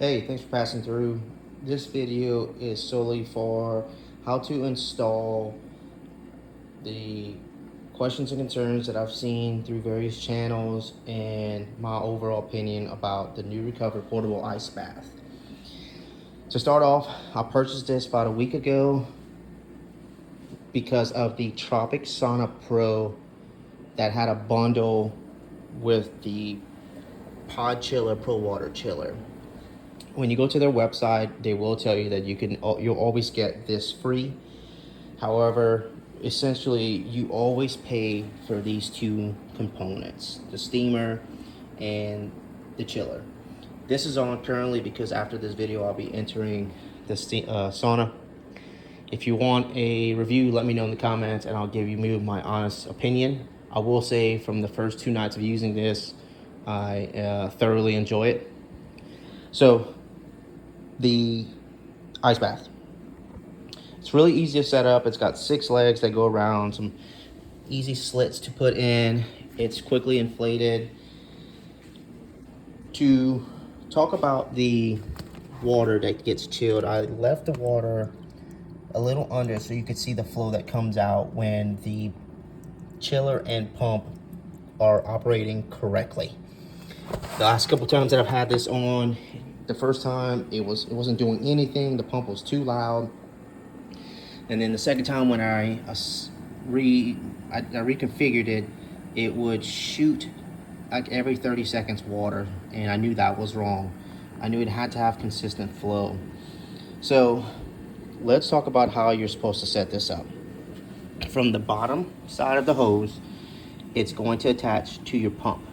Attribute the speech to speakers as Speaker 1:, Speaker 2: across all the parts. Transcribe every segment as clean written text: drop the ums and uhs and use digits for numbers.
Speaker 1: Hey, thanks for passing through. This video is solely for how to install the questions and concerns that I've seen through various channels and my overall opinion about the NuRecover portable ice bath. To start off, I purchased this about a week ago because of the Tropic Sauna Pro that had a bundle with the Pod Chiller Pro Water Chiller. When you go to their website, they will tell you that you'll always get this free. However, essentially you always pay for these two components, the steamer and the chiller. This is on currently because after this video I'll be entering the sauna. If you want a review, let me know in the comments and I'll give you my honest opinion. I will say from the first 2 nights of using this, I thoroughly enjoy it. So the ice bath, it's really easy to set up. It's got 6 legs that go around, some easy slits to put in. It's quickly inflated. To talk about the water that gets chilled, I left the water a little under so you could see the flow that comes out when the chiller and pump are operating correctly. The last couple times that I've had this on, the first time it wasn't doing anything. The pump was too loud. And then the second time when I reconfigured it, it would shoot like every 30 seconds water, and I knew that was wrong. I knew it had to have consistent flow. So let's talk about how you're supposed to set this up. From the bottom side of the hose, it's going to attach to your pump.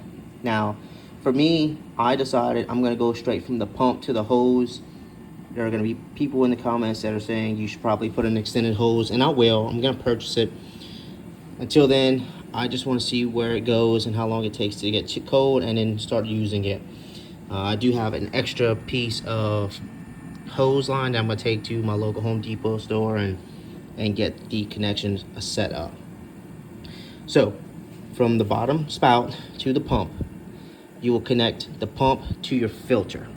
Speaker 1: Now, for me, I decided I'm going to go straight from the pump to the hose. There are going to be people in the comments that are saying you should probably put an extended hose, and I will. I'm going to purchase it. Until then, I just want to see where it goes and how long it takes to get cold and then start using it. I do have an extra piece of hose line that I'm going to take to my local Home Depot store and get the connections set up. So, from the bottom spout to the pump, you will connect the pump to your filter.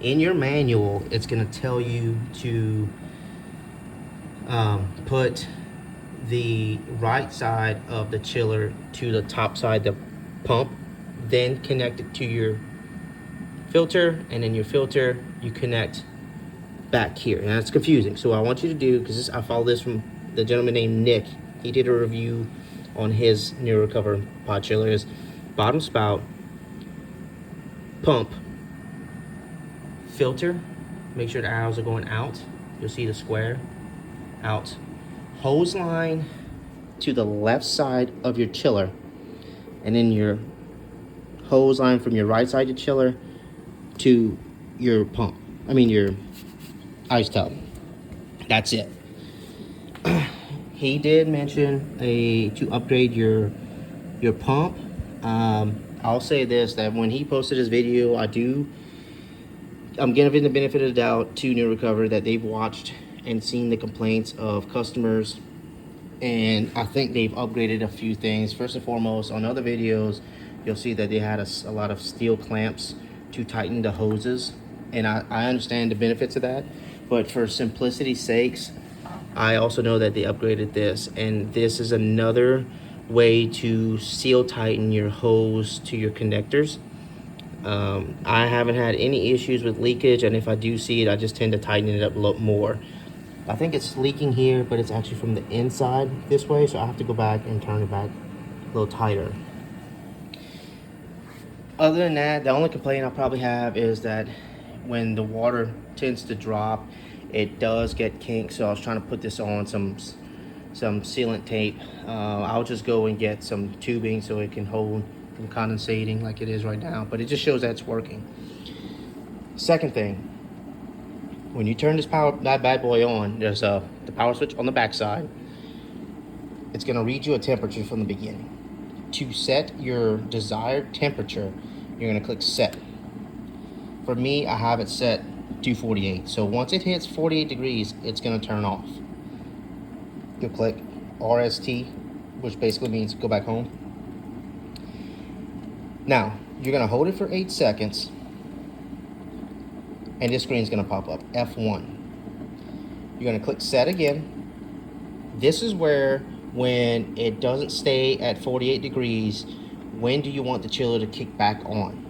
Speaker 1: In your manual, it's going to tell you to put the right side of the chiller to the top side of the pump, then connect it to your filter, and then your filter you connect back here. And that's confusing, so I want you to do, because I follow this from the gentleman named Nick. He did a review on his NuRecover pod chillers. Bottom spout, pump, filter, make sure the arrows are going out. You'll see the square out. Hose line to the left side of your chiller, and then your hose line from your right side of your chiller to your pump. Your ice tub. That's it. He did mention to upgrade your pump. I'll say this, that when he posted his video, I'm giving the benefit of the doubt to NuRecover that they've watched and seen the complaints of customers, and I think they've upgraded a few things. First and foremost, on other videos, you'll see that they had a lot of steel clamps to tighten the hoses, and I understand the benefits of that, but for simplicity's sakes, I also know that they upgraded this, and this is another way to seal tighten your hose to your connectors. I haven't had any issues with leakage, and if I do see it, I just tend to tighten it up a lot more. I think it's leaking here, but it's actually from the inside this way, so I have to go back and turn it back a little tighter. Other than that, the only complaint I'll probably have is that when the water tends to drop, it does get kinked. So I was trying to put this on some sealant tape. I'll just go and get some tubing so it can hold from condensating like it is right now, but it just shows that it's working. Second thing, when you turn that bad boy on, there's the power switch on the back side. It's going to read you a temperature from the beginning. To set your desired temperature, you're going to click set. For me, I have it set to 48. So once it hits 48 degrees, it's going to turn off. You'll click RST, which basically means go back home. Now, you're going to hold it for 8 seconds. and this screen is going to pop up, F1. You're going to click set again. This is where, when it doesn't stay at 48 degrees, when do you want the chiller to kick back on?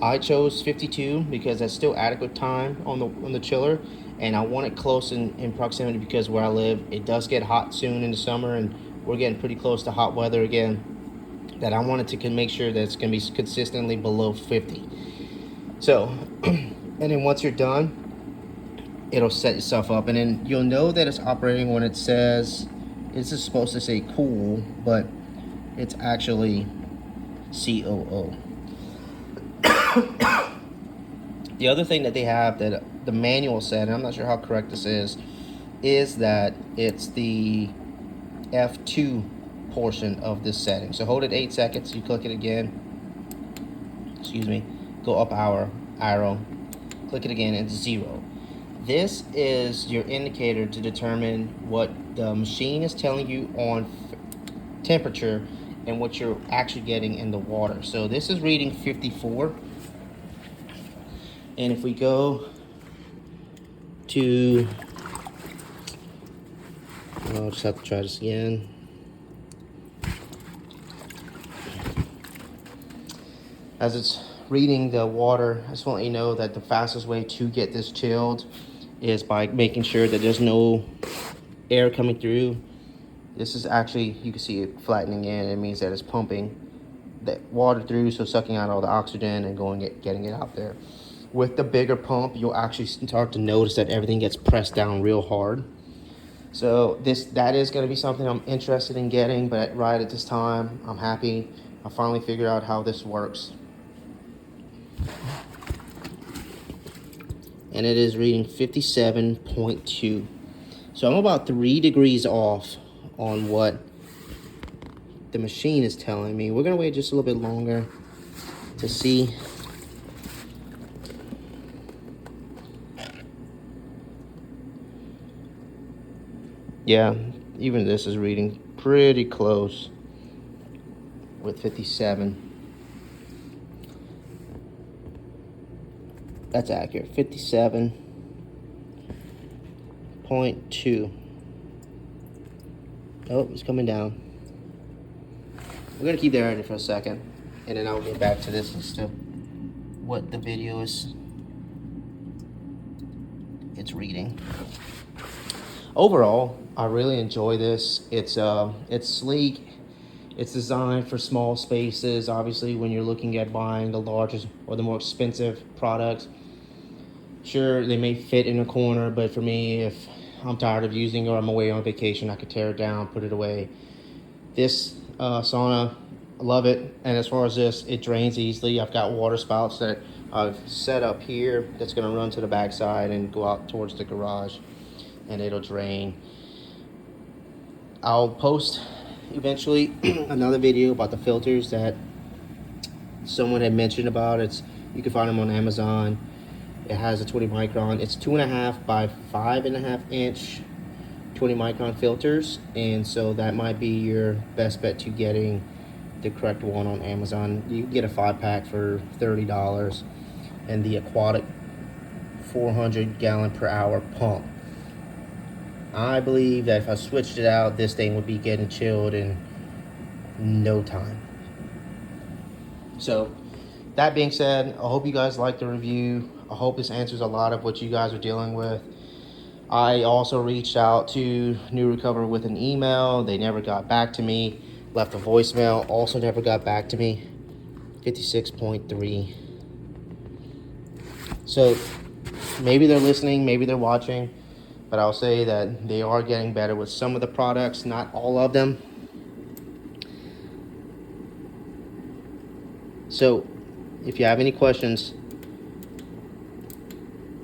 Speaker 1: I chose 52 because that's still adequate time on the chiller, and I want it close in proximity because where I live, it does get hot soon in the summer, and we're getting pretty close to hot weather again, that I wanted to make sure that it's going to be consistently below 50. So, and then once you're done, it'll set yourself up, and then you'll know that it's operating when it says, this is supposed to say cool, but it's actually COO. The other thing that they have that the manual said, and I'm not sure how correct this is that it's the F2 portion of this setting. So hold it 8 seconds, you click it again, excuse me, go up arrow, click it again, and it's 0. This is your indicator to determine what the machine is telling you on temperature and what you're actually getting in the water. So this is reading 54. And if we go to, I'll just have to try this again. As it's reading the water, I just want to let you know that the fastest way to get this chilled is by making sure that there's no air coming through. This is actually, you can see it flattening in. It means that it's pumping that water through, so sucking out all the oxygen and getting it out there. With the bigger pump, you'll actually start to notice that everything gets pressed down real hard. So that is going to be something I'm interested in getting, but right at this time, I'm happy. I finally figured out how this works. And it is reading 57.2. So I'm about 3 degrees off on what the machine is telling me. We're gonna wait just a little bit longer to see. Yeah, even this is reading pretty close with 57. That's accurate, 57.2. Oh, it's coming down. We're gonna keep that in for a second, and then I'll get back to this as to what the video is. It's reading. Overall, I really enjoy this. It's sleek. It's designed for small spaces. Obviously, when you're looking at buying the largest or the more expensive products, sure, they may fit in a corner, but for me, if I'm tired of using it or I'm away on vacation, I could tear it down, put it away. This sauna, I love it. And as far as this, it drains easily. I've got water spouts that I've set up here that's gonna run to the backside and go out towards the garage, and it'll drain. I'll post eventually another video about the filters that someone had mentioned about. You can find them on Amazon. It has a 20 micron. It's 2.5 by 5.5 inch 20 micron filters, and so that might be your best bet to getting the correct one on Amazon. You can get a 5-pack for $30, and the aquatic 400 gallon per hour pump. I believe that if I switched it out, this thing would be getting chilled in no time. So that being said, I hope you guys liked the review. I hope this answers a lot of what you guys are dealing with. I also reached out to NuRecover with an email. They never got back to me. Left a voicemail, also never got back to me. 56.3. So maybe they're listening, maybe they're watching, but I'll say that they are getting better with some of the products, not all of them. So if you have any questions,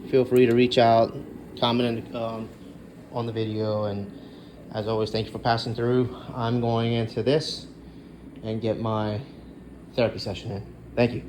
Speaker 1: feel free to reach out, comment on the video, and as always, thank you for passing through. I'm going into this and get my therapy session in. Thank you.